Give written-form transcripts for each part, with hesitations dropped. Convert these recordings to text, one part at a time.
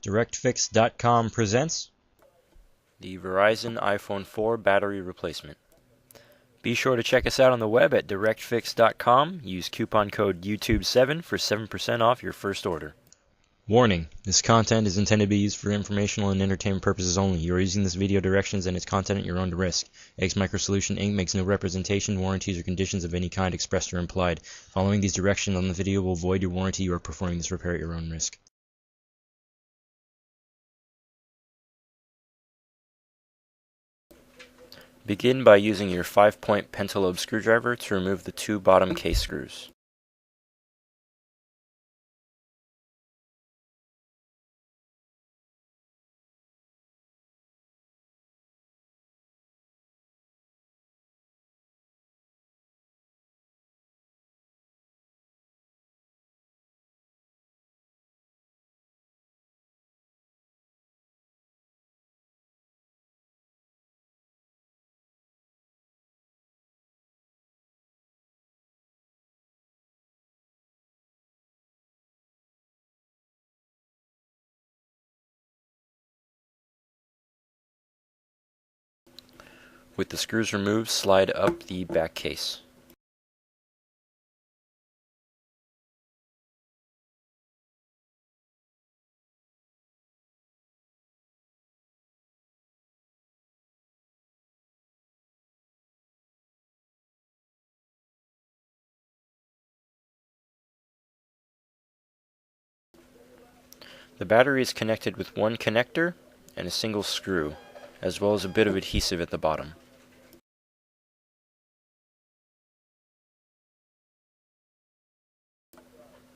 DirectFix.com presents the Verizon iPhone 4 battery replacement. Be sure to check us out on the web at DirectFix.com. Use coupon code YouTube7 for 7% off your first order. Warning: this content is intended to be used for informational and entertainment purposes only. You are using this video directions and its content at your own risk. X Microsolution Inc. makes no representation, warranties, or conditions of any kind expressed or implied. Following these directions on the video will void your warranty. You are performing this repair at your own risk. Begin by using your 5-point pentalobe screwdriver to remove the two bottom case screws. With the screws removed, slide up the back case. The battery is connected with one connector and a single screw, as well as a bit of adhesive at the bottom.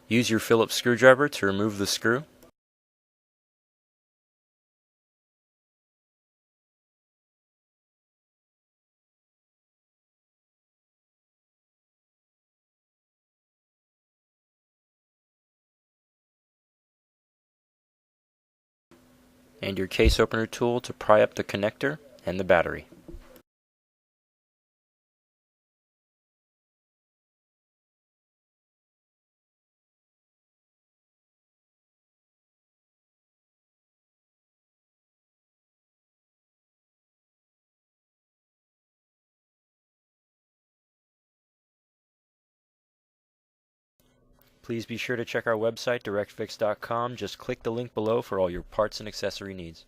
Use your Phillips screwdriver to remove the screw. And your case opener tool to pry up the connector and the battery. Please be sure to check our website, DirectFix.com. Just click the link below for all your parts and accessory needs.